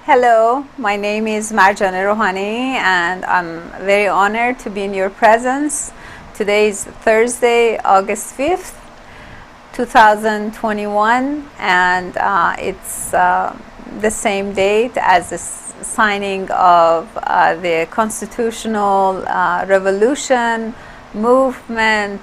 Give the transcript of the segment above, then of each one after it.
Hello, my name is Marjaneh Rouhani and I'm very honored to be in your presence. Today is Thursday, August 5th, 2021, and it's the same date as the signing of the constitutional revolution movement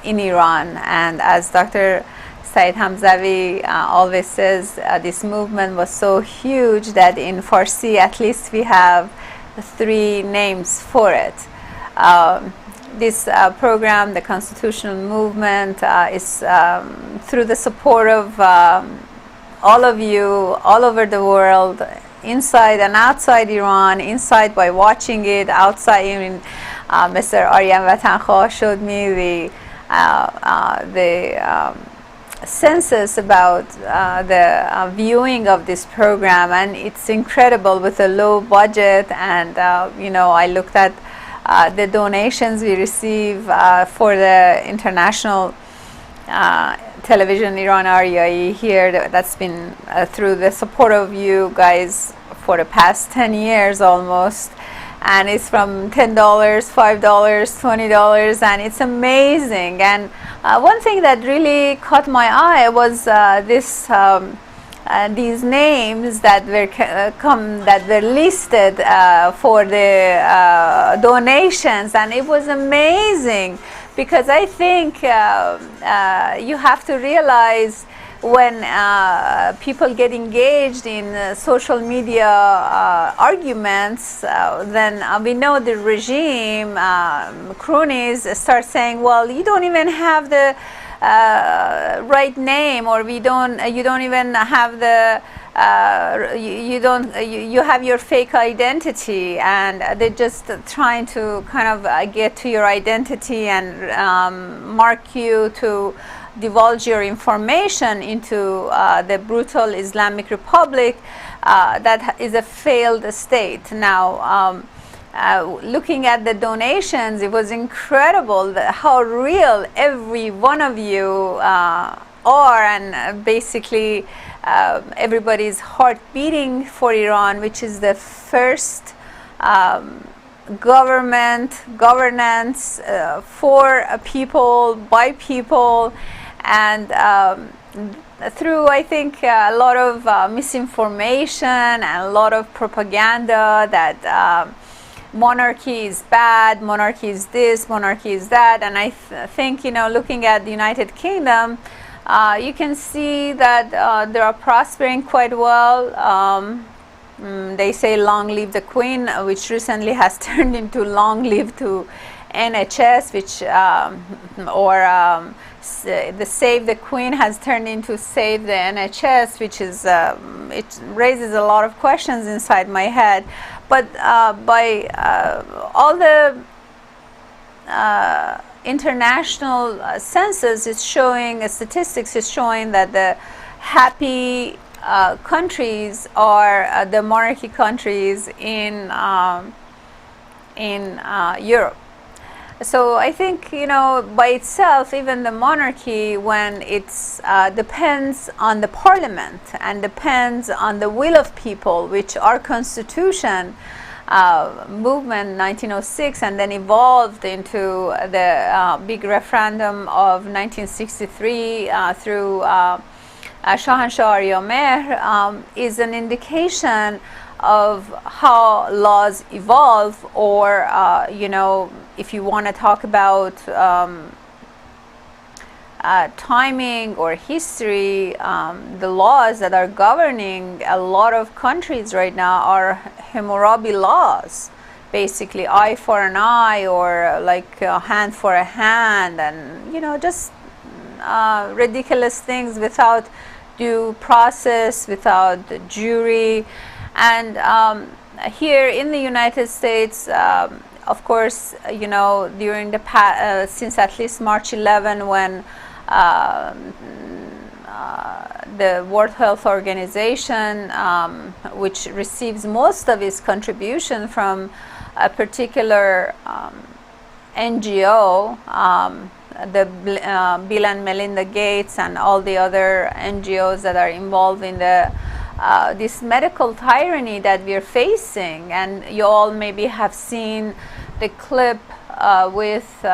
in Iran. And as Dr. Said Hamzavi always says, this movement was so huge that in Farsi at least we have 3 names for it. This program, the constitutional movement, is through the support of all of you all over the world, inside and outside Iran. Inside by watching it, outside even Mr. Aryaee showed me the census about the viewing of this program, and it's incredible with a low budget. And I looked at the donations we receive for the international television Iran Aryaee here. That's been through the support of you guys for the past 10 years almost, and it's from $10, $5, $20, and it's amazing. And one thing that really caught my eye was these names that were listed for the donations, and it was amazing, because I think you have to realize when people get engaged in social media arguments, then we know the regime, cronies, start saying, well, you don't even have the right name, or you don't even have the you have your fake identity, and they're just trying to kind of get to your identity and mark you to divulge your information into the brutal Islamic Republic that is a failed state. Now, looking at the donations, it was incredible how real every one of you are, and basically everybody's heart beating for Iran, which is the first governance for people, by people, and through, I think, a lot of misinformation and a lot of propaganda that monarchy is bad, monarchy is this, monarchy is that. And I think, looking at the United Kingdom, you can see that they are prospering quite well. They say long live the Queen, which recently has turned into long live to NHS, which the Save the Queen has turned into Save the NHS, which is it raises a lot of questions inside my head. But by all the international census is showing, statistics is showing that the happy countries are the monarchy countries in Europe. So I think, by itself, even the monarchy, when it's depends on the parliament and depends on the will of people, which our constitution movement 1906 and then evolved into the big referendum of 1963 through Shahanshah Aryaee, is an indication of how laws evolve, or if you want to talk about timing or history, the laws that are governing a lot of countries right now are Hammurabi laws, basically eye for an eye, or like a hand for a hand, and just ridiculous things without due process, without jury. And here in the United States, of course, during the since at least March 11, when the World Health Organization, which receives most of its contribution from a particular NGO, the Bill and Melinda Gates and all the other NGOs that are involved in the this medical tyranny that we're facing. And you all maybe have seen the clip with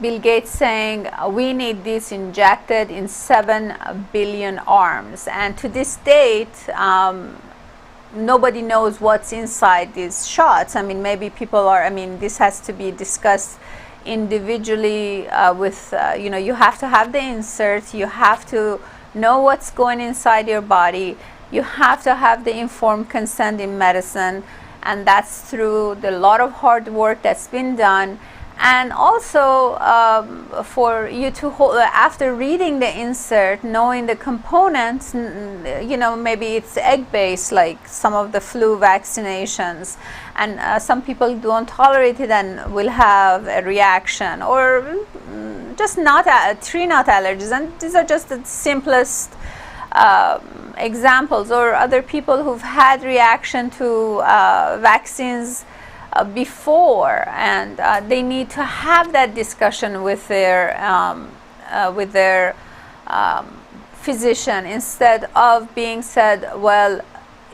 Bill Gates saying we need this injected in 7 billion arms, and to this date nobody knows what's inside these shots. I mean, maybe people are, I mean, this has to be discussed individually with you know, you have to have the insert, you have to know what's going inside your body, you have to have the informed consent in medicine, and that's through the lot of hard work that's been done. And also for you to hold, after reading the insert, knowing the components, you know, maybe it's egg-based like some of the flu vaccinations, and some people don't tolerate it and will have a reaction, or just not tree nut allergies, and these are just the simplest examples, or other people who've had reaction to vaccines before, and they need to have that discussion with their physician, instead of being said, well,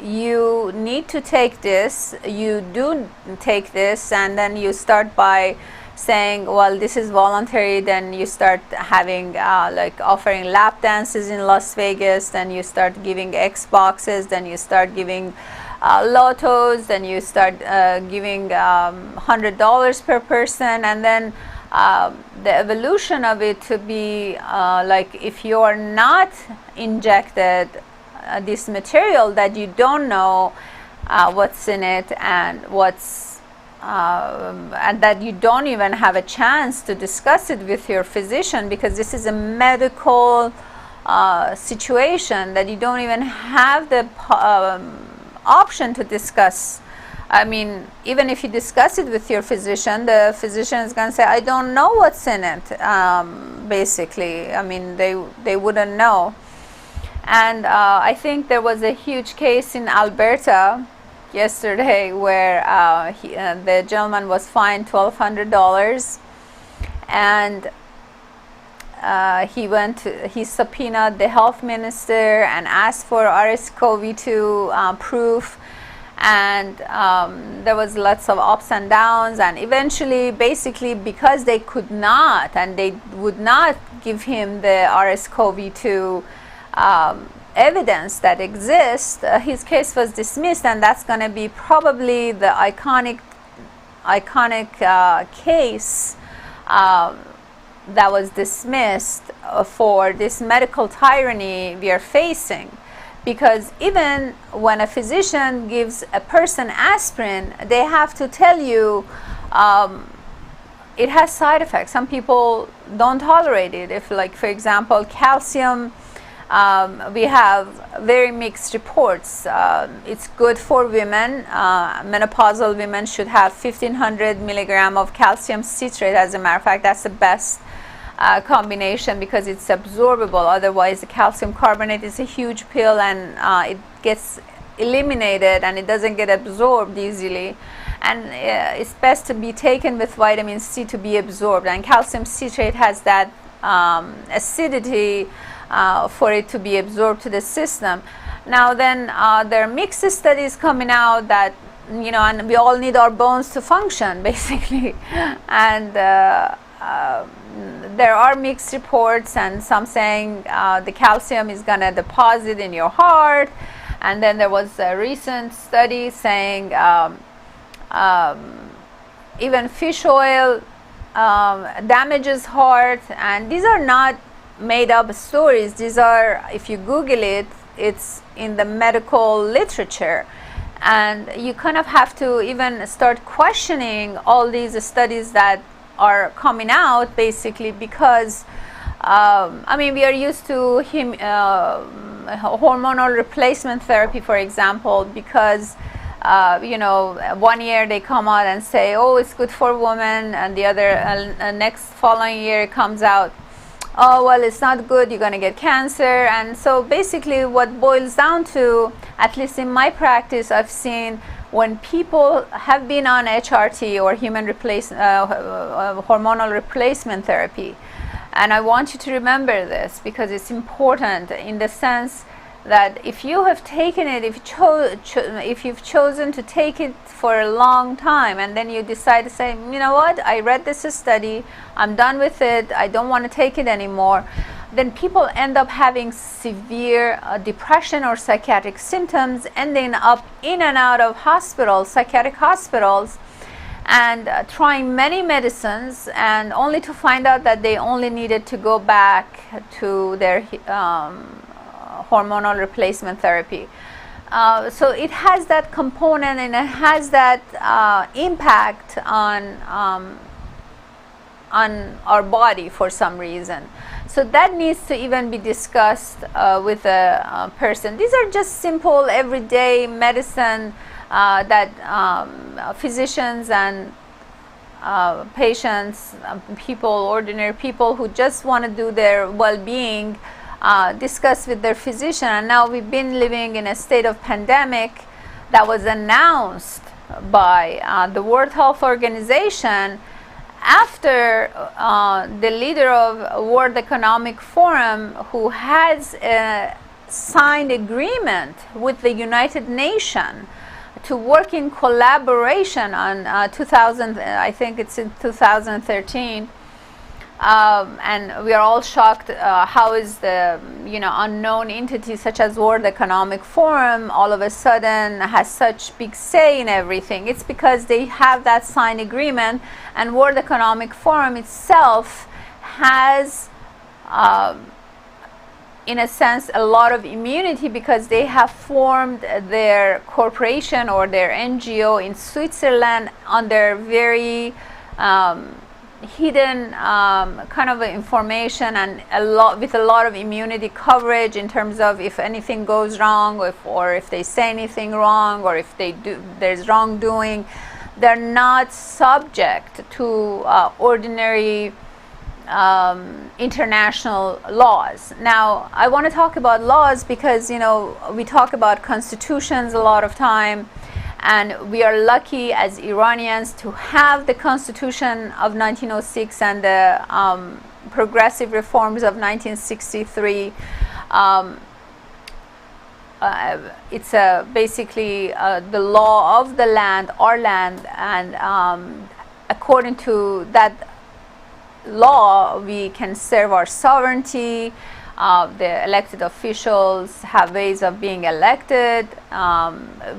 you need to take this, you do take this, and then you start by saying, well, this is voluntary. Then you start having like offering lap dances in Las Vegas, then you start giving Xboxes, then you start giving lottos, then you start giving $100 per person, and then the evolution of it to be like, if you are not injected this material that you don't know what's in it, and what's and that you don't even have a chance to discuss it with your physician, because this is a medical situation that you don't even have the option to discuss. I mean, even if you discuss it with your physician, the physician is going to say, I don't know what's in it, basically. I mean, they wouldn't know. And I think there was a huge case in Alberta yesterday where the gentleman was fined $1,200, and he subpoenaed the health minister and asked for SARS-CoV-2 proof, and there was lots of ups and downs, and eventually, basically, because they could not, and they would not give him the SARS-CoV-2 evidence that exists, his case was dismissed, and that's going to be probably the iconic case that was dismissed for this medical tyranny we are facing. Because even when a physician gives a person aspirin, they have to tell you it has side effects. Some people don't tolerate it. If, like, for example, calcium, we have very mixed reports. It's good for women. Menopausal women should have 1,500 milligram of calcium citrate. As a matter of fact, that's the best combination, because it's absorbable. Otherwise, the calcium carbonate is a huge pill, and it gets eliminated and it doesn't get absorbed easily. And it's best to be taken with vitamin C to be absorbed. And calcium citrate has that acidity for it to be absorbed to the system. Now then, there are mixed studies coming out that, you know, and we all need our bones to function, basically. And there are mixed reports, and some saying the calcium is going to deposit in your heart. And then there was a recent study saying even fish oil damages heart. And these are not made up stories. These are, if you Google it, it's in the medical literature. And you kind of have to even start questioning all these studies that are coming out, basically, because I mean, we are used to hormonal replacement therapy, for example, because you know, 1 year they come out and say, oh, it's good for women, and the other next following year it comes out, oh, well, it's not good, you're going to get cancer. And so basically what boils down to, at least in my practice, I've seen when people have been on HRT or hormonal replacement therapy, and I want you to remember this because it's important, in the sense that if you have taken it, if you've chosen to take it for a long time, and then you decide to say, you know what, I read this study, I'm done with it, I don't want to take it anymore, then people end up having severe depression or psychiatric symptoms, ending up in and out of hospitals, psychiatric hospitals, and trying many medicines, and only to find out that they only needed to go back to their hormonal replacement therapy. So it has that component, and it has that impact on our body for some reason. So that needs to even be discussed with a person. These are just simple everyday medicine that physicians and patients, people, ordinary people who just want to do their well-being, discuss with their physician. And now we've been living in a state of pandemic that was announced by the World Health Organization after the leader of World Economic Forum, who has a signed agreement with the United Nations to work in collaboration on I think it's in 2013. And we are all shocked how is the unknown entity such as World Economic Forum all of a sudden has such big say in everything. It's because they have that signed agreement, and World Economic Forum itself has in a sense a lot of immunity, because they have formed their corporation or their NGO in Switzerland under very hidden kind of information, and with a lot of immunity coverage in terms of if anything goes wrong, or if they say anything wrong, or if there's wrongdoing, they're not subject to ordinary international laws. Now, I want to talk about laws because we talk about constitutions a lot of time, and we are lucky as Iranians to have the Constitution of 1906 and the progressive reforms of 1963. It's basically the law of the land, our land, and according to that law, we can serve our sovereignty. The elected officials have ways of being elected.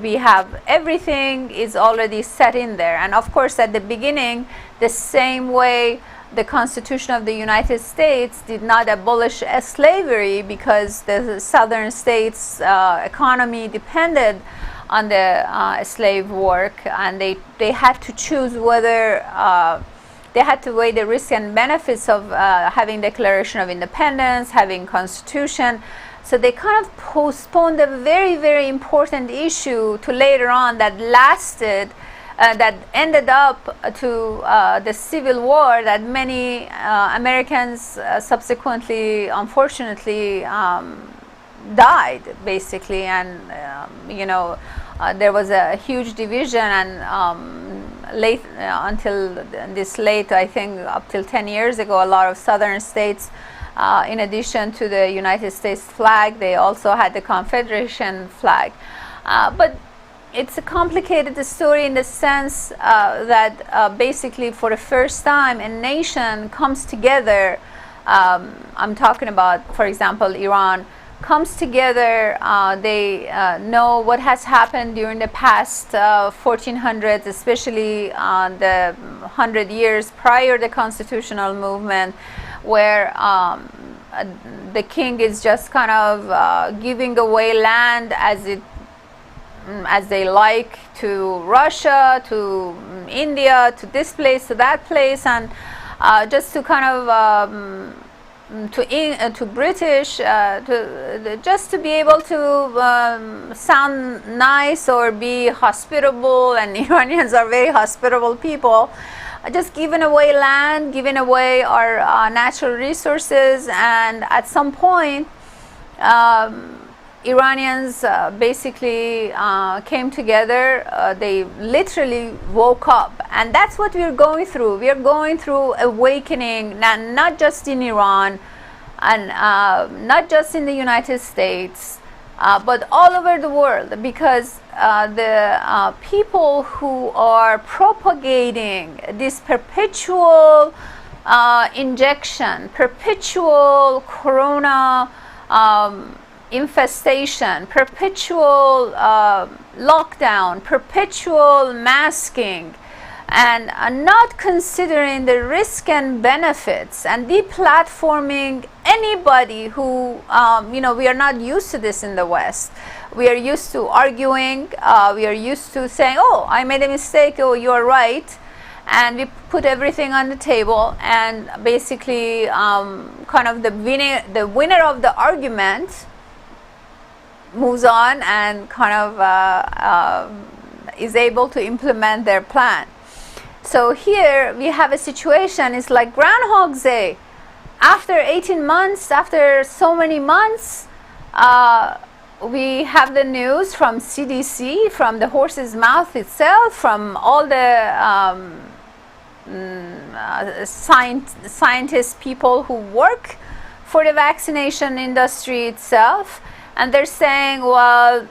We have everything is already set in there. And of course, at the beginning, the same way the Constitution of the United States did not abolish slavery, because the southern states' economy depended on the slave work, and they had to choose whether they had to weigh the risks and benefits of having Declaration of Independence, having Constitution. So they kind of postponed a very, very important issue to later on that lasted, that ended up to the Civil War that many Americans subsequently, unfortunately, died, basically. And, there was a huge division, and late until this late, I think up till 10 years ago, a lot of southern states, in addition to the United States flag, they also had the Confederation flag. But it's a complicated story in the sense that basically for the first time a nation comes together. I'm talking about, for example, Iran comes together. They know what has happened during the past 1400s, especially the 100 years prior to the constitutional movement, where the king is just kind of giving away land as they like, to Russia, to India, to this place, to that place, and just to kind of to British, just to be able to sound nice or be hospitable, and Iranians are very hospitable people. Just giving away land, giving away our natural resources, and at some point, Iranians basically came together. They literally woke up, and that's what we're going through. We are going through awakening, not just in Iran, and not just in the United States. but all over the world, because the people who are propagating this perpetual injection, perpetual corona infestation, perpetual lockdown, perpetual masking, and not considering the risk and benefits, and deplatforming anybody who, we are not used to this in the West. We are used to arguing, we are used to saying, oh, I made a mistake, oh, you're right, and we put everything on the table, and basically kind of the winner of the argument moves on and kind of is able to implement their plan. So here we have a situation, it's like Groundhog's Day. After 18 months, after so many months, we have the news from CDC, from the horse's mouth itself, from all the scientists, people who work for the vaccination industry itself, and they're saying, well,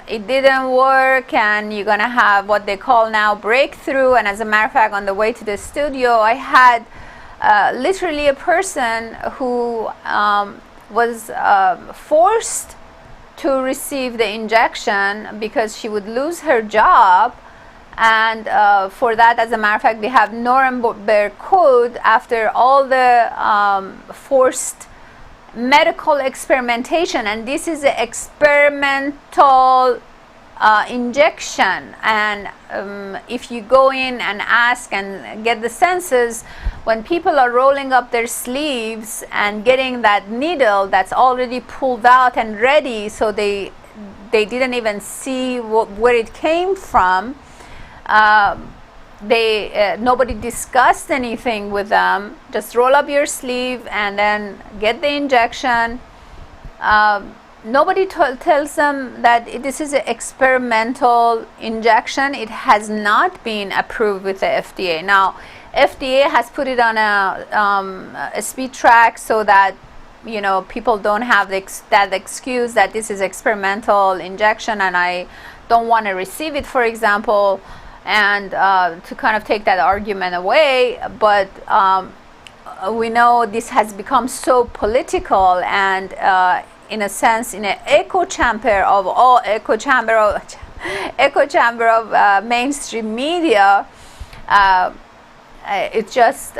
it didn't work, and you're gonna have what they call now breakthrough. And as a matter of fact, on the way to the studio, I had literally a person who was forced to receive the injection because she would lose her job, and for that, as a matter of fact, we have Nuremberg Code after all the forced medical experimentation, and this is an experimental injection. And if you go in and ask and get the census, when people are rolling up their sleeves and getting that needle that's already pulled out and ready, so they didn't even see where it came from, nobody discussed anything with them. Just roll up your sleeve and then get the injection. Nobody tells them that this is an experimental injection. It has not been approved with the FDA. Now, FDA has put it on a speed track so that people don't have that excuse that this is experimental injection and I don't want to receive it, for example, and to kind of take that argument away. But we know this has become so political, and in a sense, in an echo chamber of mainstream media, it's just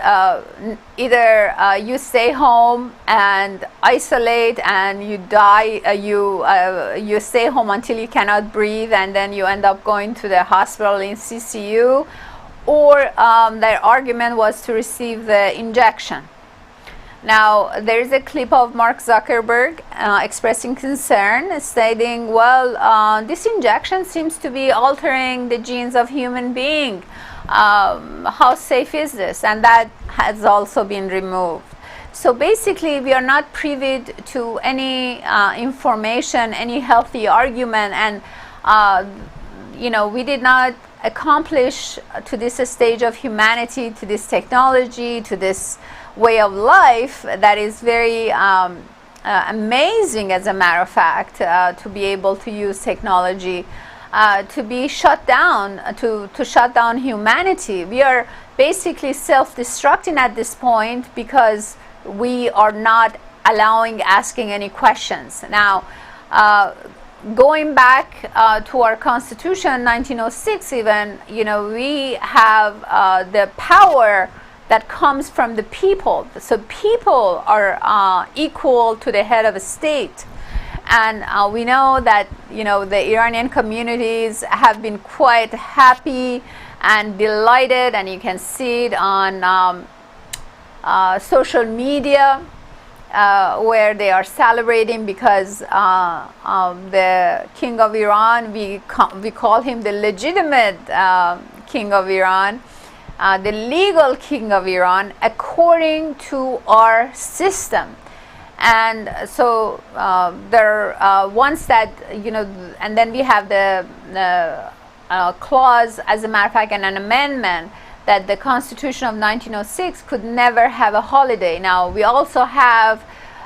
either you stay home and isolate and you die, you stay home until you cannot breathe, and then you end up going to the hospital in CCU, or their argument was to receive the injection. Now, there is a clip of Mark Zuckerberg expressing concern, stating, well, this injection seems to be altering the genes of human being. How safe is this? And that has also been removed. So basically, we are not privy to any information, any healthy argument, and we did not accomplish to this stage of humanity, to this technology, to this way of life that is very amazing, as a matter of fact, to be able to use technology to be shut down, to shut down humanity. We are basically self-destructing at this point because we are not asking any questions. Now, going back to our Constitution, 1906 even, we have the power that comes from the people. So people are equal to the head of a state. And we know that the Iranian communities have been quite happy and delighted, and you can see it on social media where they are celebrating because the King of Iran, we call him the legitimate King of Iran, the legal King of Iran according to our system. And so once that, and then we have the clause, as a matter of fact, and an amendment that the Constitution of 1906 could never have a holiday. Now, we also have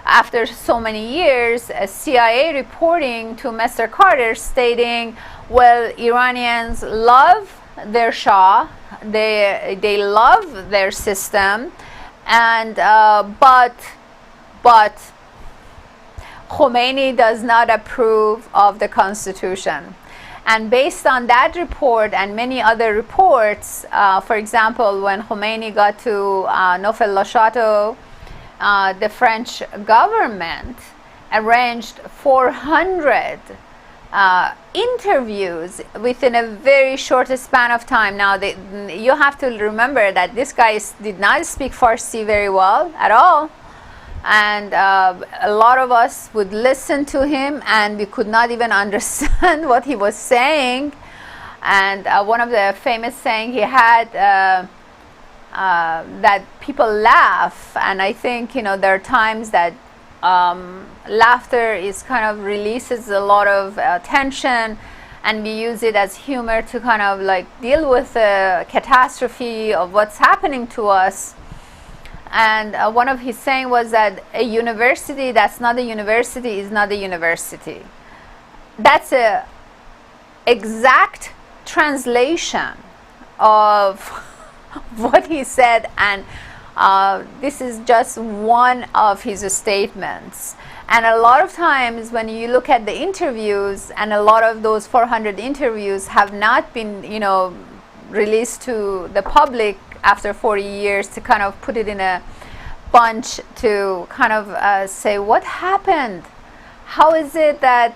after so many years, a CIA reporting to Mr. Carter stating, well, Iranians love their Shah, they love their system, and but Khomeini does not approve of the constitution. And based on that report and many other reports, for example, when Khomeini got to Neufel Chateau, the French government arranged 400 interviews within a very short span of time. Now, you have to remember that this guy did not speak Farsi very well at all. And a lot of us would listen to him and we could not even understand what he was saying. And one of the famous saying he had, that people laugh, and I think, you know, there are times that laughter is kind of releases a lot of tension, and we use it as humor to kind of like deal with the catastrophe of what's happening to us. And one of his saying was that a university that's not a university is not a university. That's a exact translation of what he said, and this is just one of his statements. And a lot of times when you look at the interviews, and a lot of those 400 interviews have not been, you know, released to the public after 40 years, to kind of put it in a bunch to kind of say what happened. How is it that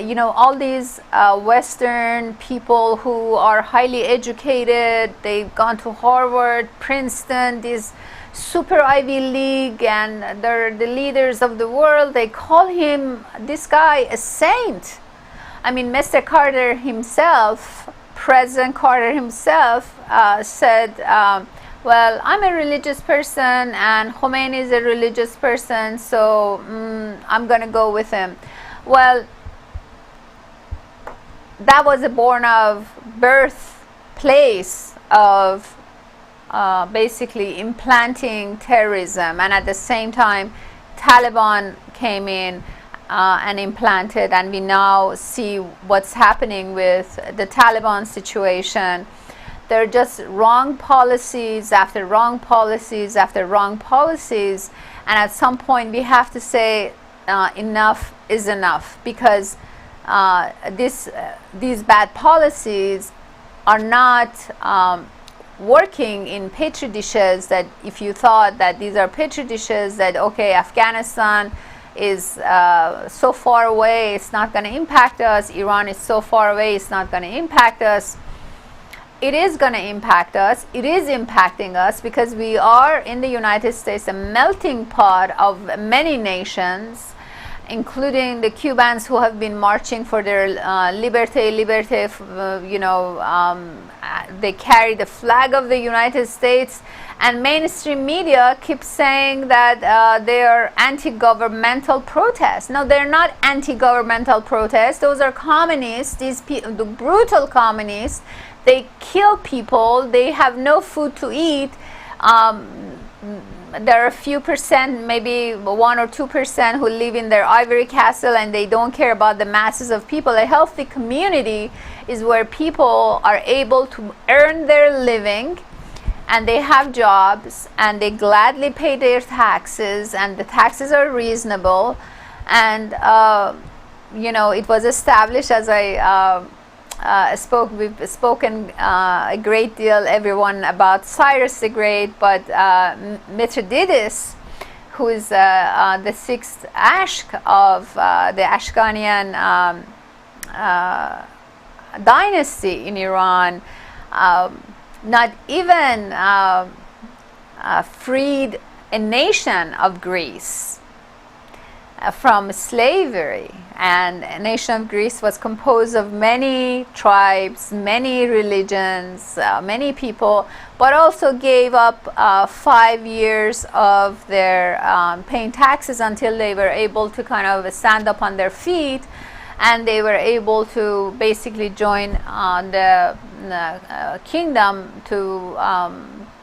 you know, all these Western people who are highly educated, they've gone to Harvard, Princeton, these super Ivy League, and they're the leaders of the world, they call this guy a saint? I mean, Mr. Carter himself, President Carter himself said, well, I'm a religious person and Khomeini is a religious person, so I'm going to go with him. Well, that was a birthplace of basically implanting terrorism, and at the same time Taliban came in and implanted, and we now see what's happening with the Taliban situation. There are just wrong policies after wrong policies after wrong policies, and at some point we have to say enough is enough, because these bad policies are not working in petri dishes. That if you thought that these are petri dishes, that okay, Afghanistan is so far away, it's not going to impact us, Iran is so far away, it's not going to impact us. It is going to impact us. It is impacting us, because we are in the United States a melting pot of many nations, including the Cubans who have been marching for their liberté, you know, they carry the flag of the United States, and mainstream media keeps saying that they are anti-governmental protests. No, they're not anti-governmental protests. Those are communists, the brutal communists. They kill people, they have no food to eat. There are a few percent, maybe 1 or 2%, who live in their ivory castle and they don't care about the masses of people. A healthy community is where people are able to earn their living, and they have jobs, and they gladly pay their taxes, and the taxes are reasonable. And you know, it was established, as we've spoken a great deal, everyone, about Cyrus the Great, but Mithridates, who is the sixth Ashk of the Ashkanian dynasty in Iran, not even freed a nation of Greece from slavery. And a nation of Greece was composed of many tribes, many religions, many people, but also gave up 5 years of their paying taxes until they were able to kind of stand up on their feet, and they were able to basically join the kingdom to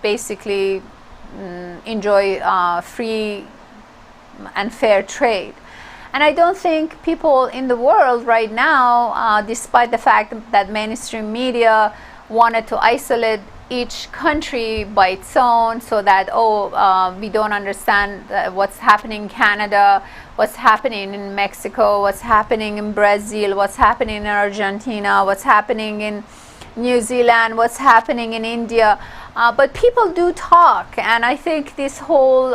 basically enjoy free and fair trade. And I don't think people in the world right now, despite the fact that mainstream media wanted to isolate each country by its own, so that we don't understand what's happening in Canada, what's happening in Mexico, what's happening in Brazil, what's happening in Argentina, what's happening in New Zealand, what's happening in India. But people do talk, and I think this whole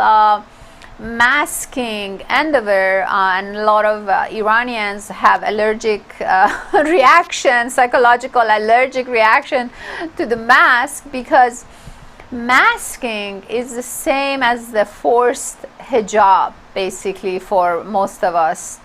masking endeavor, and a lot of Iranians have allergic reaction, psychological allergic reaction to the mask, because masking is the same as the forced hijab basically for most of us,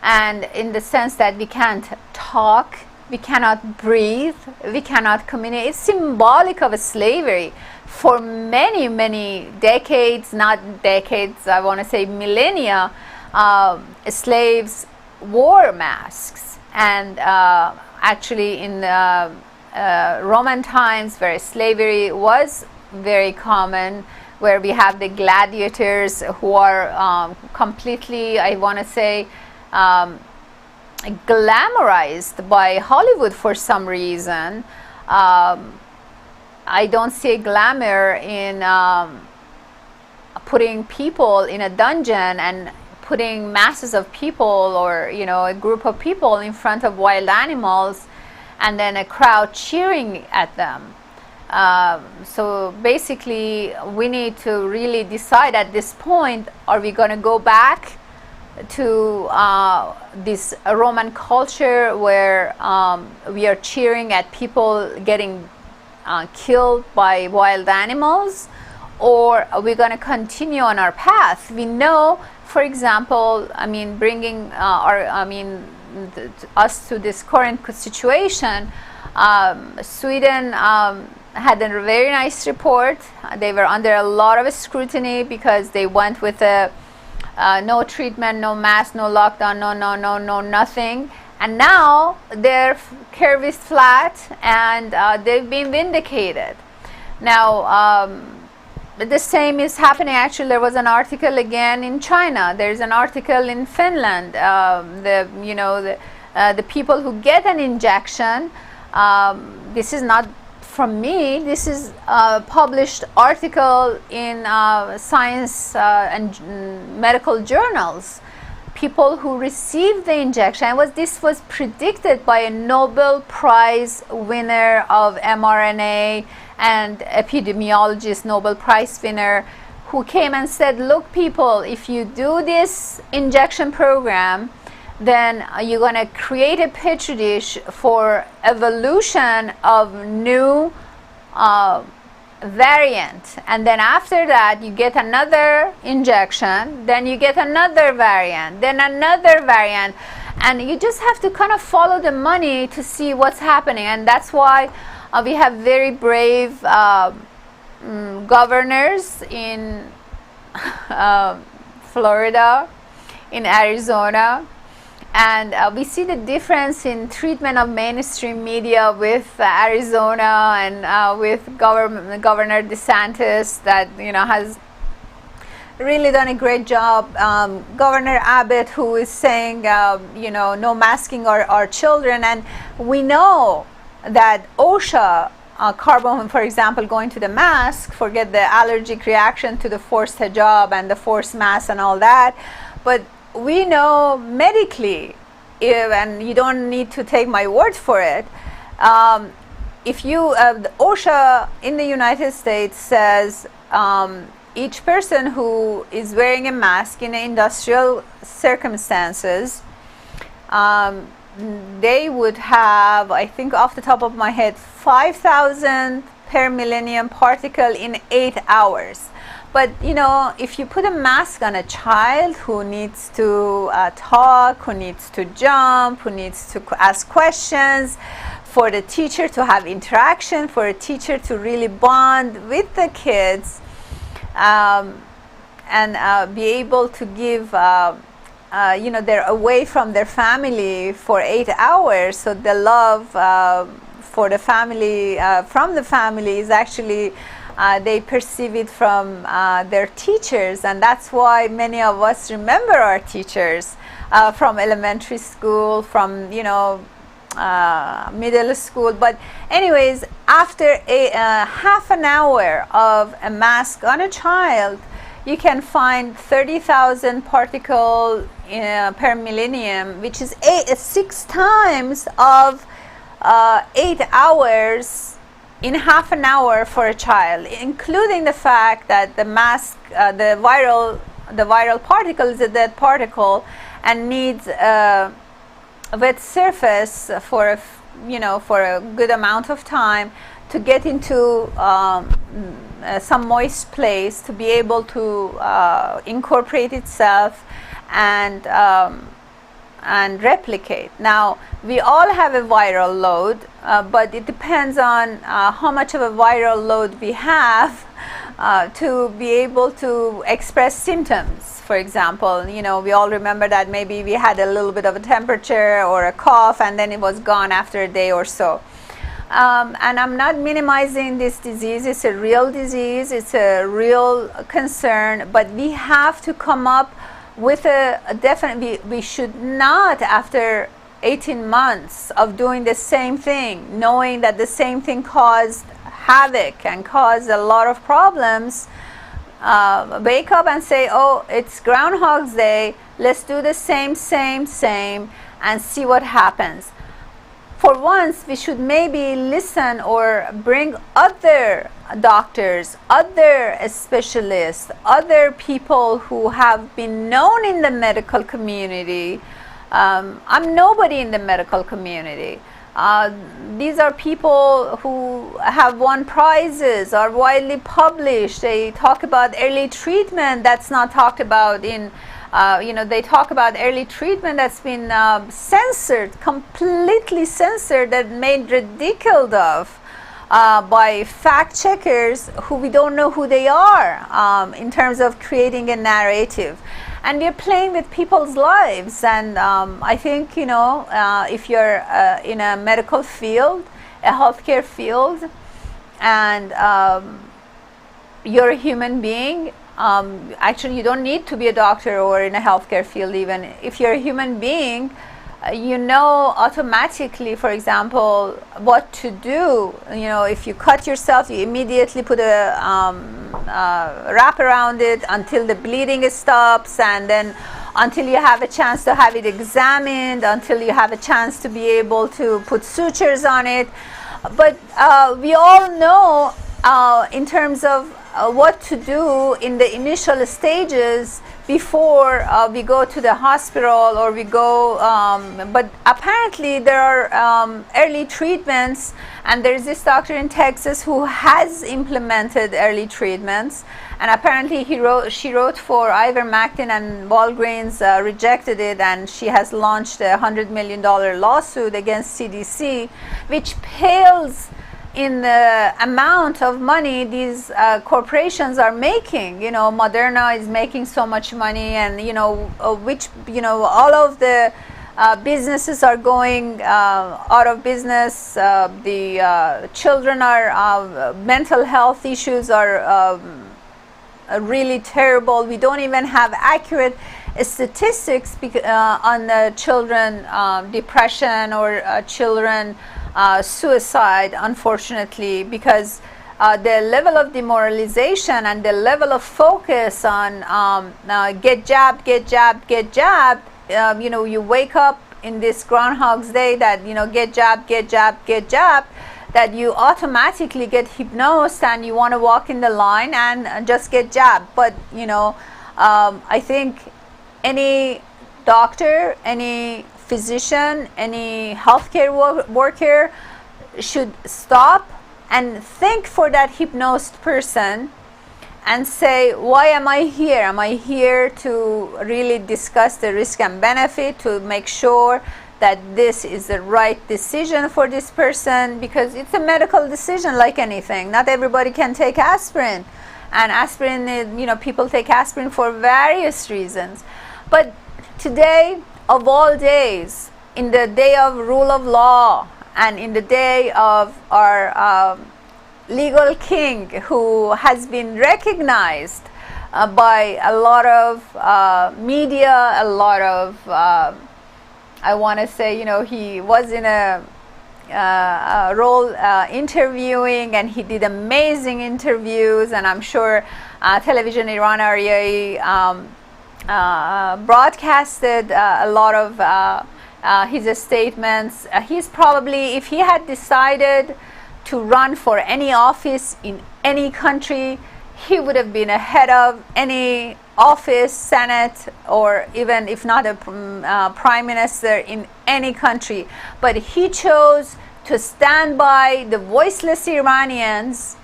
and in the sense that we can't talk, we cannot breathe, we cannot communicate. It's symbolic of a slavery. For many, many decades, not decades, I want to say millennia, slaves wore masks. And actually in Roman times, where slavery was very common, where we have the gladiators who are completely, I want to say, glamorized by Hollywood for some reason. I don't see glamour in putting people in a dungeon and putting masses of people, or a group of people in front of wild animals, and then a crowd cheering at them. So basically, we need to really decide at this point: are we going to go back to this Roman culture where we are cheering at people getting killed by wild animals, or are we going to continue on our path? We know, for example, bringing us to this current situation, Sweden had a very nice report. They were under a lot of scrutiny because they went with a no treatment, no mask, no lockdown, no nothing. And now their curve is flat, and they've been vindicated. Now, the same is happening. Actually, there was an article again in China. There's an article in Finland. The people who get an injection, this is not from me, this is a published article in science and medical journals. People who received the injection, this was predicted by a Nobel Prize winner of mRNA and epidemiologist, Nobel Prize winner, who came and said, look people, if you do this injection program, then you're going to create a petri dish for evolution of new variant, and then after that you get another injection, then you get another variant, then another variant, and you just have to kind of follow the money to see what's happening. And that's why we have very brave governors in Florida, in Arizona, and we see the difference in treatment of mainstream media with Arizona and with Governor DeSantis, that has really done a great job. Governor Abbott, who is saying no masking our children, and we know that OSHA, carbon, for example, going to the mask, forget the allergic reaction to the forced hijab and the forced mask and all that, but we know medically, and you don't need to take my word for it, if you, the OSHA in the United States says each person who is wearing a mask in industrial circumstances, they would have, I think off the top of my head, 5,000 per millennium particle in 8 hours. But if you put a mask on a child who needs to talk, who needs to jump, who needs to ask questions, for the teacher to have interaction, for a teacher to really bond with the kids, and be able to give, they're away from their family for 8 hours, so the love for the family, from the family, is actually they perceive it from their teachers, and that's why many of us remember our teachers from elementary school, from middle school. But anyways, after a half an hour of a mask on a child, you can find 30,000 particles per millennium, which is 6 times of 8 hours in half an hour for a child, including the fact that the mask, the viral particle is a dead particle and needs a wet surface for a good amount of time to get into some moist place to be able to incorporate itself and replicate. Now, we all have a viral load, but it depends on how much of a viral load we have to be able to express symptoms. For example, we all remember that maybe we had a little bit of a temperature or a cough, and then it was gone after a day or so. And I'm not minimizing this disease. It's a real disease. It's a real concern. But we have to come up with a definite. We should not, after 18 months of doing the same thing, knowing that the same thing caused havoc and caused a lot of problems, wake up and say, oh, it's Groundhog's Day. Let's do the same, and see what happens. For once, we should maybe listen or bring other doctors, other specialists, other people who have been known in the medical community. I'm nobody in the medical community. These are people who have won prizes, are widely published. They talk about early treatment that's not talked about in they talk about early treatment that's been censored, completely censored, and made ridiculous of by fact checkers who we don't know who they are in terms of creating a narrative. And we're playing with people's lives. And I think, if you're in a medical field, a healthcare field, and you're a human being, actually, you don't need to be a doctor or in a healthcare field. Even if you're a human being, automatically, for example, what to do. If you cut yourself, you immediately put a wrap around it until the bleeding stops, and then until you have a chance to have it examined, until you have a chance to be able to put sutures on it. But we all know in terms of what to do in the initial stages before we go to the hospital or we go, but apparently there are early treatments, and there's this doctor in Texas who has implemented early treatments, and apparently she wrote for ivermectin, and Walgreens rejected it, and she has launched a $100 million lawsuit against CDC, which pales in the amount of money these corporations are making. Moderna is making so much money, and all of the businesses are going out of business. The children are mental health issues are really terrible. We don't even have accurate statistics on the children depression or children suicide, unfortunately, because the level of demoralization and the level of focus on get jabbed, you wake up in this Groundhog's Day that get jabbed, that you automatically get hypnosed and you want to walk in the line and just get jabbed. But I think any doctor, any physician, any healthcare worker should stop and think for that hypnosed person and say, why am I here? Am I here to really discuss the risk and benefit, to make sure that this is the right decision for this person? Because it's a medical decision like anything. Not everybody can take aspirin, and aspirin, people take aspirin for various reasons. But today, of all days, in the day of rule of law and in the day of our legal king who has been recognized by a lot of media, a lot of, I want to say, he was in a role interviewing, and he did amazing interviews, and I'm sure television Iran Aryaee broadcasted a lot of his statements. He's probably, if he had decided to run for any office in any country, he would have been ahead of any office, Senate, or even if not a prime minister in any country. But he chose to stand by the voiceless Iranians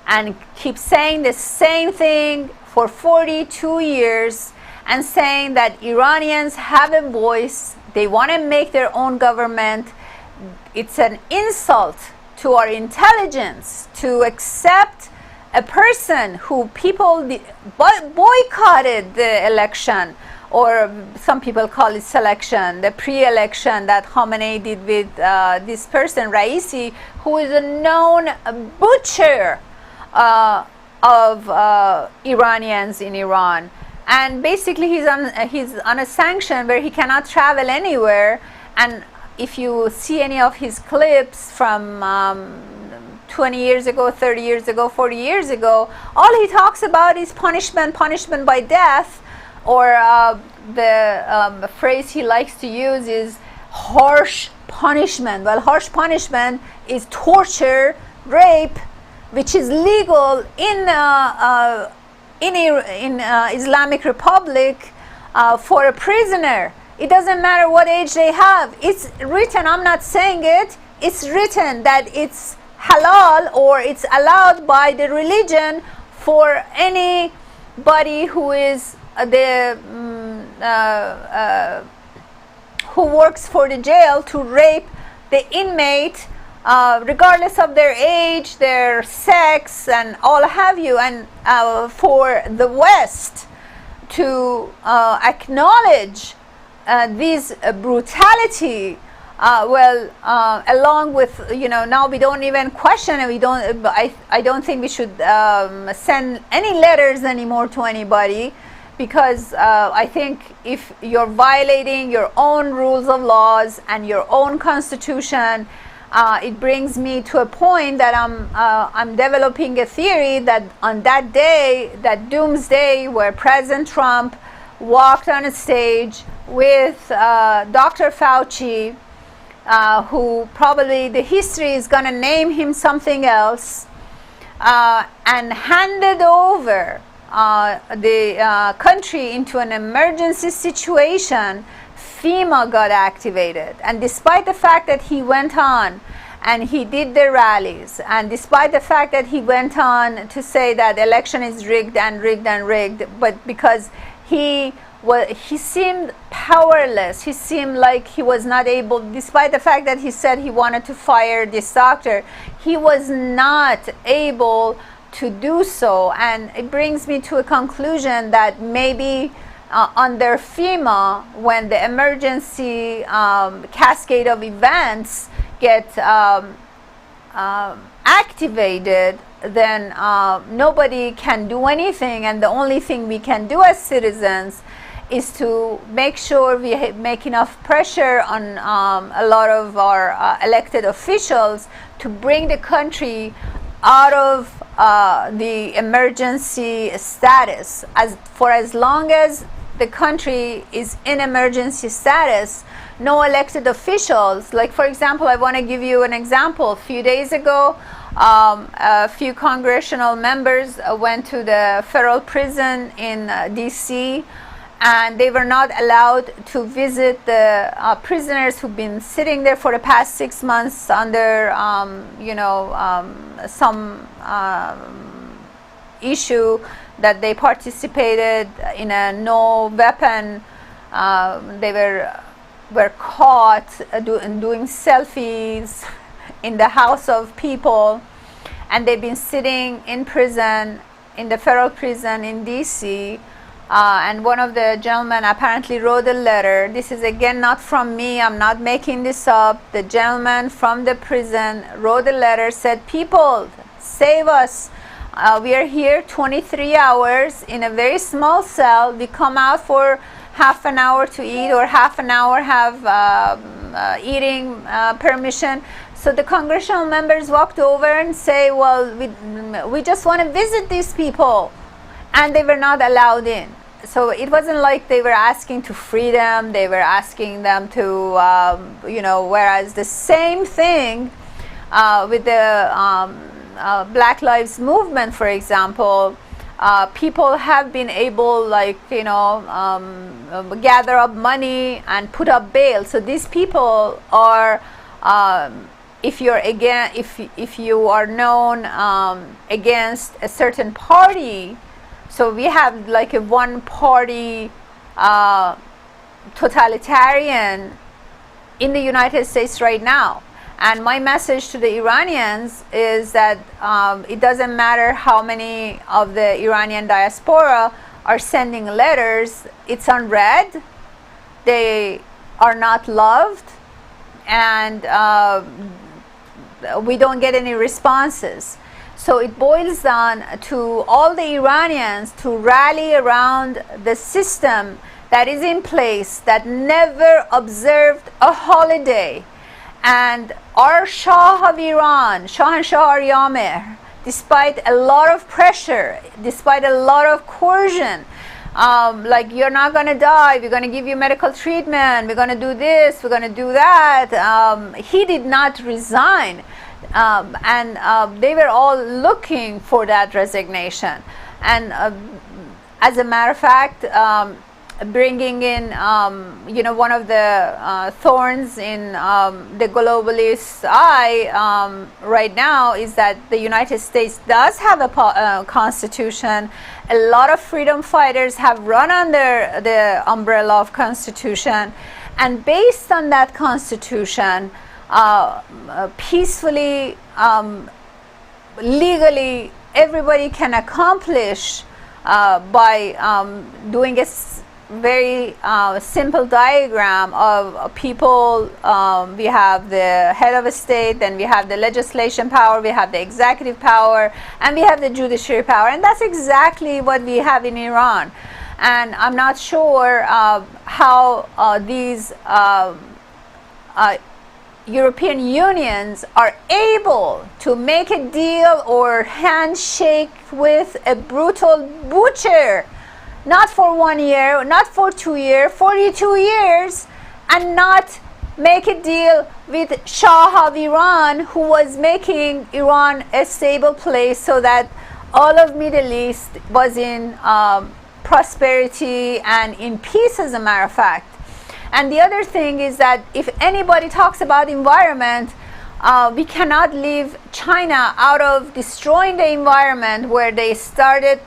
and keep saying the same thing for 42 years, and saying that Iranians have a voice, they want to make their own government. It's an insult to our intelligence to accept a person who people boycotted the election, or some people call it selection, the pre-election that Khamenei did with this person, Raisi, who is a known butcher of Iranians in Iran. And basically he's on a sanction where he cannot travel anywhere. And if you see any of his clips from 20 years ago, 30 years ago, 40 years ago, all he talks about is punishment by death, or the phrase he likes to use is harsh punishment. Well, harsh punishment is torture, rape, which is legal in Islamic Republic for a prisoner. It doesn't matter what age they have. It's written, I'm not saying it, it's written that it's halal, or it's allowed by the religion for anybody who is who works for the jail to rape the inmate, regardless of their age, their sex, and all have you. And for the West to acknowledge this brutality, along with, now we don't even question it. I don't think we should send any letters anymore to anybody, because I think if you're violating your own rules of laws and your own constitution, it brings me to a point that I'm developing a theory that on that day, that doomsday, where President Trump walked on a stage with Dr. Fauci, who probably the history is going to name him something else, and handed over the country into an emergency situation, FEMA got activated. And despite the fact that he went on and he did the rallies, and despite the fact that he went on to say that the election is rigged and rigged and rigged, but because he seemed powerless, he seemed like he was not able, despite the fact that he said he wanted to fire this doctor, he was not able to do so. And it brings me to a conclusion that maybe under FEMA, when the emergency cascade of events get activated, then nobody can do anything, and the only thing we can do as citizens is to make sure we make enough pressure on a lot of our elected officials to bring the country out of the emergency status. For as long as the country is in emergency status, no elected officials, like for example, I want to give you an example. A few days ago, a few congressional members went to the federal prison in DC, and they were not allowed to visit the prisoners who've been sitting there for the past 6 months under some issue that they participated in a no weapon. They were caught doing selfies in the house of people, and they've been sitting in prison, in the federal prison in DC. And one of the gentlemen apparently wrote a letter. This is again not from me, I'm not making this up. The gentleman from the prison wrote a letter, said, people, save us. We are here 23 hours in a very small cell. We come out for half an hour to eat, or half an hour have eating permission. So the congressional members walked over and say, well, we just want to visit these people, and they were not allowed in. So it wasn't like they were asking to free them, they were asking them to, whereas the same thing with the Black Lives Movement, for example, people have been able, gather up money and put up bail. So these people are, if you are known against a certain party, so we have like a one-party totalitarian in the United States right now. And my message to the Iranians is that it doesn't matter how many of the Iranian diaspora are sending letters, it's unread, they are not loved, and we don't get any responses. So it boils down to all the Iranians to rally around the system that is in place, that never observed a holiday. And our Shah of Iran, Shahanshah Aryaee, despite a lot of pressure, despite a lot of coercion, like, you're not going to die, we're going to give you medical treatment, we're going to do this, we're going to do that, he did not resign. And they were all looking for that resignation. And as a matter of fact, bringing in, one of the thorns in the globalists' eye right now is that the United States does have a constitution. A lot of freedom fighters have run under the umbrella of constitution, and based on that constitution, peacefully, legally, everybody can accomplish by doing a very simple diagram of people. We have the head of a state, then we have the legislation power, we have the executive power, and we have the judiciary power. And that's exactly what we have in Iran. And I'm not sure how these European unions are able to make a deal or handshake with a brutal butcher, not for 1 year, not for 2 years, 42 years, and not make a deal with Shah of Iran, who was making Iran a stable place so that all of Middle East was in prosperity and in peace, as a matter of fact. And the other thing is that if anybody talks about environment, we cannot leave China out of destroying the environment, where they started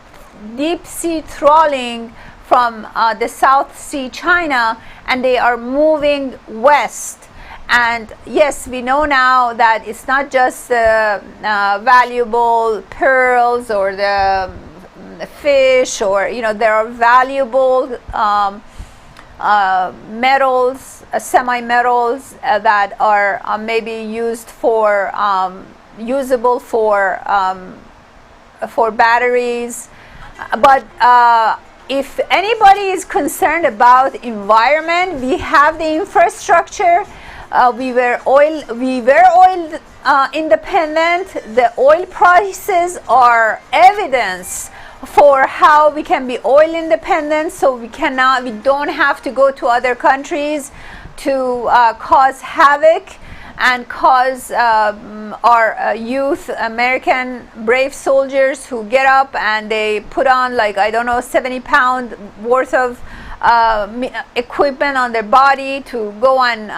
deep sea trawling from the South Sea China, and they are moving west. And yes, we know now that it's not just the valuable pearls or the fish, or there are valuable metals, semi-metals that are maybe used for usable for batteries. But if anybody is concerned about environment, we have the infrastructure. We were oil independent. The oil prices are evidence for how we can be oil independent. So we don't have to go to other countries to cause havoc and cause our youth, American brave soldiers who get up and they put on 70-pound worth of equipment on their body to go on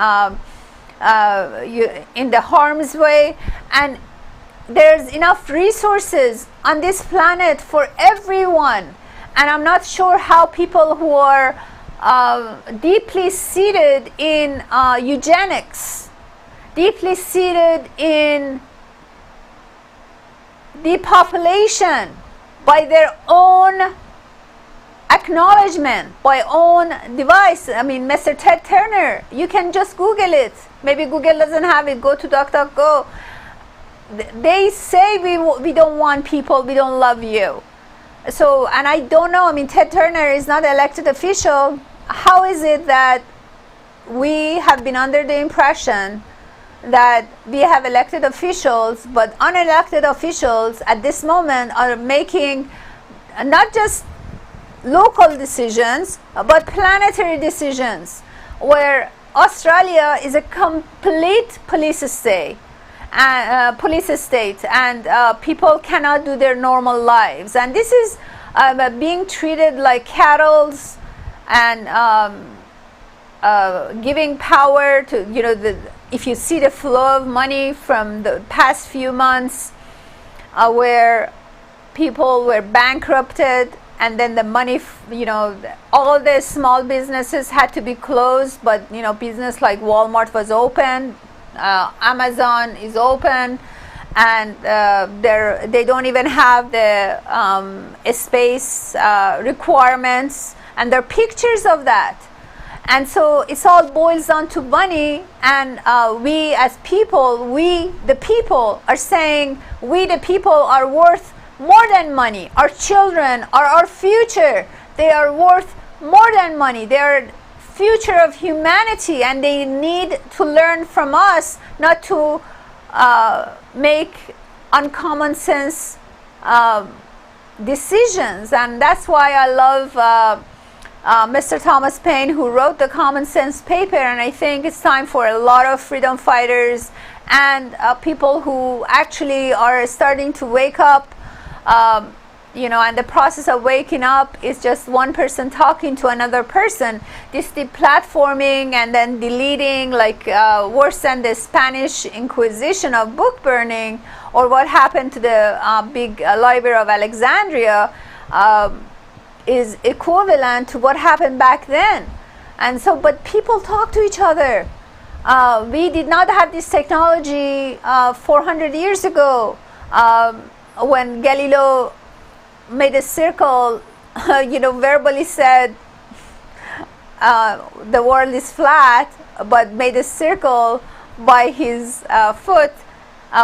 in the harm's way. And there's enough resources on this planet for everyone. And I'm not sure how people who are deeply seated in eugenics, deeply seated in depopulation, by their own acknowledgement, by own device. I mean, Mr. Ted Turner, you can just Google it. Maybe Google doesn't have it. Go to DuckDuckGo. they say we don't want people, we don't love you. So, and I don't know, I mean, Ted Turner is not an elected official. How is it that we have been under the impression that we have elected officials, but unelected officials at this moment are making not just local decisions, but planetary decisions, where Australia is a complete police state, and people cannot do their normal lives, and this is being treated like cattle, and giving power to, you know, if you see the flow of money from the past few months, where people were bankrupted, and then the money, you know, all the small businesses had to be closed, but, you know, business like Walmart was open, Amazon is open, and they don't even have the space requirements, and there are pictures of that. And so it's all boils down to money, and we as people, we the people are saying we the people are worth more than money. Our children are our future. They are worth more than money. They are future of humanity, and they need to learn from us not to make uncommon sense decisions. And that's why I love Mr. Thomas Paine, who wrote the Common Sense paper, and I think it's time for a lot of freedom fighters and people who actually are starting to wake up. You know, and the process of waking up is just one person talking to another person. This deplatforming and then deleting, like worse than the Spanish Inquisition of book burning, or what happened to the big Library of Alexandria, is equivalent to what happened back then. And so, but people talk to each other. We did not have this technology 400 years ago. When Galileo made a circle, you know, verbally said the world is flat, but made a circle by his foot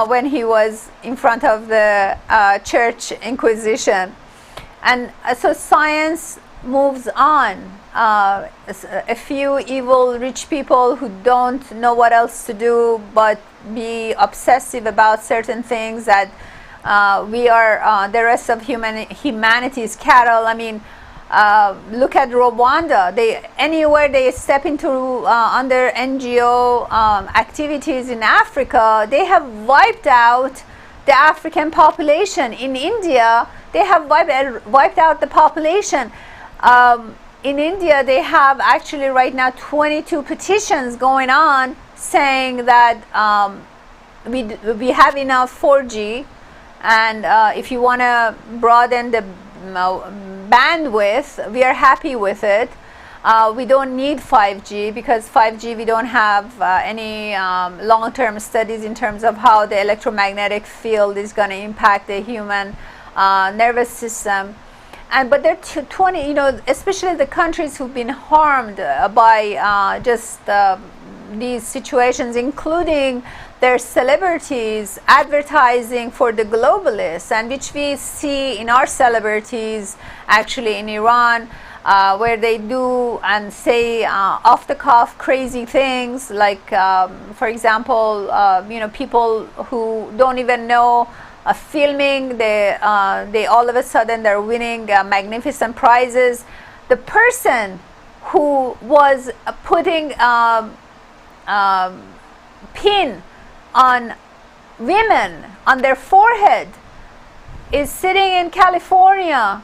when he was in front of the Church Inquisition. And so science moves on. A few evil rich people who don't know what else to do but be obsessive about certain things, that we are the rest of humanity is cattle. I mean, look at Rwanda. Anywhere they step into under NGO activities in Africa, they have wiped out the African population. In India, they have wiped out the population. In India, they have actually right now 22 petitions going on saying that we have enough 4G. And if you want to broaden the bandwidth, we are happy with it. We don't need 5G, because 5G we don't have any long-term studies in terms of how the electromagnetic field is going to impact the human nervous system. But there are 20, you know, especially the countries who've been harmed by just these situations, including their celebrities advertising for the globalists, and which we see in our celebrities actually in Iran, where they do and say off the cuff crazy things, like for example, you know, people who don't even know filming, they all of a sudden they're winning magnificent prizes. The person who was putting pin on women on their forehead is sitting in California,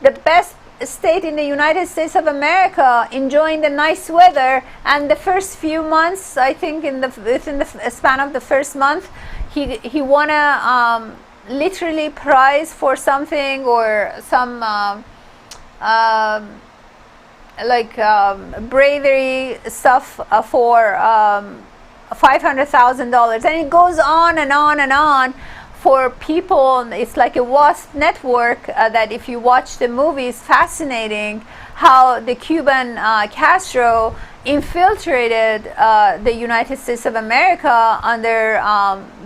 the best state in the United States of America, enjoying the nice weather. And the first few months, I think within the span of the first month, he won a literally prize for something, or some bravery stuff for $500,000, and it goes on and on and on for people, it's like a wasp network that if you watch the movie, it's fascinating how the Cuban Castro infiltrated the United States of America under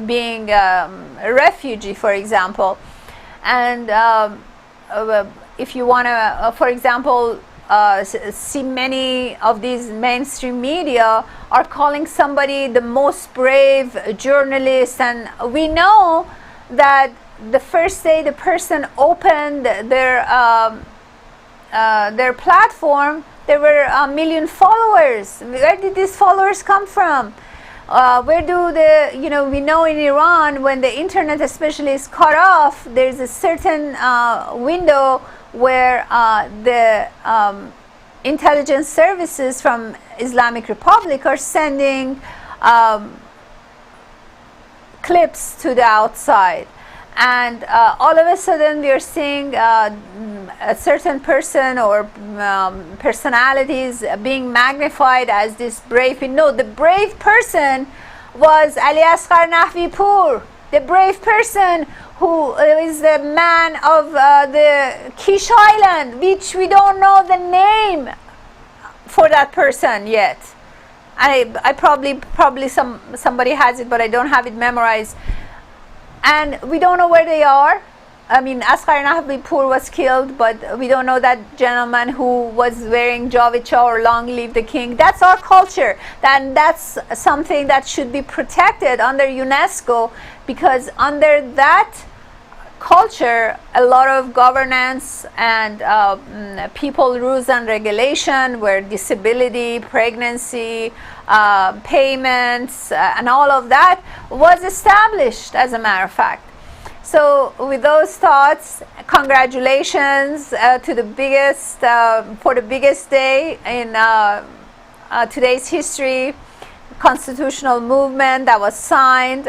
being a refugee, for example. And if you want to, for example, see many of these mainstream media are calling somebody the most brave journalist, and we know that the first day the person opened their platform, there were 1 million followers. Where did these followers come from? Where do the, we know in Iran, when the internet especially is cut off, there's a certain window where the intelligence services from Islamic Republic are sending clips to the outside. And all of a sudden we are seeing a certain person or personalities being magnified as this brave. No, the brave person was Ali Asghar Nahvipur, the brave person who is the man of the Kish Island, which we don't know the name for that person yet. I probably somebody has it, but I don't have it memorized. And we don't know where they are. I mean, Asghar Nahvipur was killed, but we don't know that gentleman who was wearing Javicha or Long Live the King. That's our culture. And that's something that should be protected under UNESCO, because under that culture, a lot of governance and people rules and regulation, where disability, pregnancy, payments, and all of that was established, as a matter of fact. So with those thoughts, congratulations to the biggest, for the biggest day in today's history, constitutional movement that was signed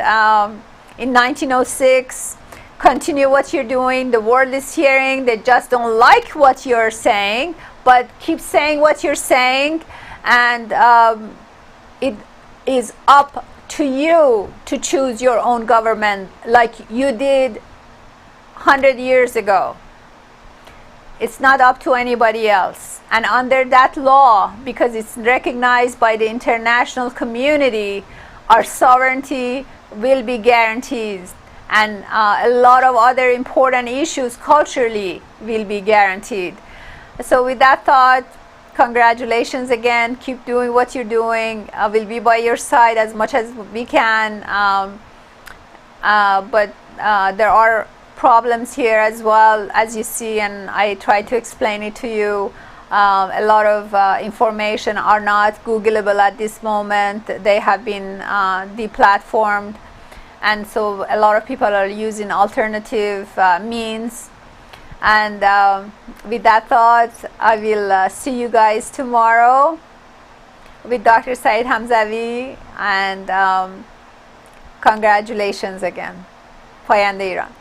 in 1906. Continue what you're doing. The world is hearing. They just don't like what you're saying, but keep saying what you're saying. And it is up to you to choose your own government, like you did 100 years ago. It's not up to anybody else. And under that law, because it's recognized by the international community, our sovereignty will be guaranteed. And a lot of other important issues culturally will be guaranteed. So with that thought, congratulations again. Keep doing what you're doing. We'll be by your side as much as we can. But there are problems here as well, as you see, and I try to explain it to you. A lot of information are not Googleable at this moment. They have been deplatformed. And so a lot of people are using alternative means. And with that thought, I will see you guys tomorrow with Dr. Saeed Hamzavi. And congratulations again. پاینده ایران.